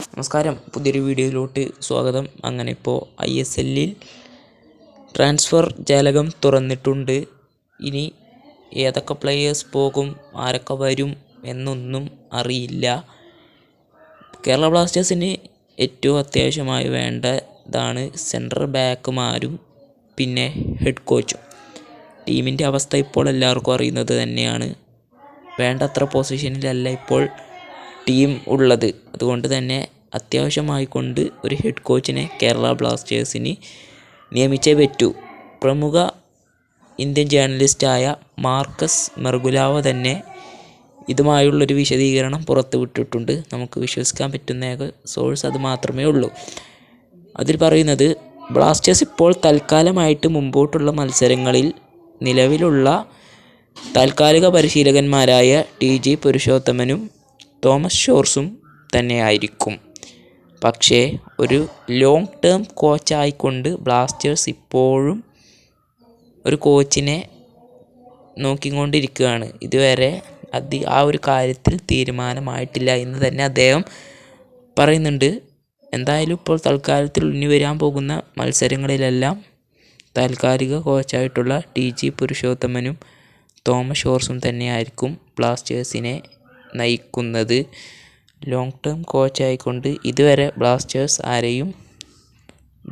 നമസ്കാരം, പുതിയൊരു വീഡിയോയിലോട്ട് സ്വാഗതം. അങ്ങനെ ഇപ്പോൾ ISL ട്രാൻസ്ഫർ ജാലകം തുറന്നിട്ടുണ്ട്. ഇനി ഏതൊക്കെ പ്ലെയേഴ്സ് പോകും, ആരൊക്കെ വരും എന്നൊന്നും അറിയില്ല. കേരള ബ്ലാസ്റ്റേഴ്സിന് ഏറ്റവും അത്യാവശ്യമായി വേണ്ടതാണ് സെൻട്രൽ ബാക്കുമാരും പിന്നെ ഹെഡ് കോച്ചും. ടീമിൻ്റെ അവസ്ഥ ഇപ്പോൾ എല്ലാവർക്കും അറിയുന്നത് തന്നെയാണ്. വേണ്ടത്ര പൊസിഷനിലല്ല ഇപ്പോൾ ടീം ഉള്ളത്. അതുകൊണ്ട് തന്നെ അത്യാവശ്യമായിക്കൊണ്ട് ഒരു ഹെഡ് കോച്ചിനെ കേരള ബ്ലാസ്റ്റേഴ്സിന് നിയമിച്ചേ പറ്റൂ. പ്രമുഖ ഇന്ത്യൻ ജേർണലിസ്റ്റായ മാർക്കസ് മെർഗുലാവോ തന്നെ ഇതുമായുള്ളൊരു വിശദീകരണം പുറത്തുവിട്ടിട്ടുണ്ട്. നമുക്ക് വിശ്വസിക്കാൻ പറ്റുന്ന സോഴ്സ് അത് മാത്രമേ ഉള്ളൂ. അതിൽ പറയുന്നത്, ബ്ലാസ്റ്റേഴ്സ് ഇപ്പോൾ തൽക്കാലമായിട്ട് മുമ്പോട്ടുള്ള മത്സരങ്ങളിൽ നിലവിലുള്ള താൽക്കാലിക പരിശീലകന്മാരായ TG പുരുഷോത്തമനും തോമസ് ഷോർസും തന്നെയായിരിക്കും. പക്ഷേ ഒരു ലോങ് ടേം കോച്ചായിക്കൊണ്ട് ബ്ലാസ്റ്റേഴ്സ് ഇപ്പോഴും ഒരു കോച്ചിനെ നോക്കിക്കൊണ്ടിരിക്കുകയാണ്. ഇതുവരെ ആ ഒരു കാര്യത്തിൽ തീരുമാനമായിട്ടില്ല എന്ന് തന്നെ അദ്ദേഹം പറയുന്നുണ്ട്. എന്തായാലും ഇപ്പോൾ തൽക്കാലത്തിൽ ഇനി വരാൻ പോകുന്ന മത്സരങ്ങളിലെല്ലാം താൽക്കാലിക കോച്ചായിട്ടുള്ള TG പുരുഷോത്തമനും തോമസ് ഷോർസും തന്നെയായിരിക്കും ബ്ലാസ്റ്റേഴ്സിനെ നയിക്കുന്നത്. ലോങ് ടേം കോച്ചായിക്കൊണ്ട് ഇതുവരെ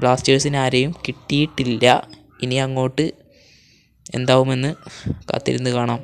ബ്ലാസ്റ്റേഴ്സിന് ആരെയും കിട്ടിയിട്ടില്ല. ഇനി അങ്ങോട്ട് എന്താവുമെന്ന് കാത്തിരുന്ന് കാണാം.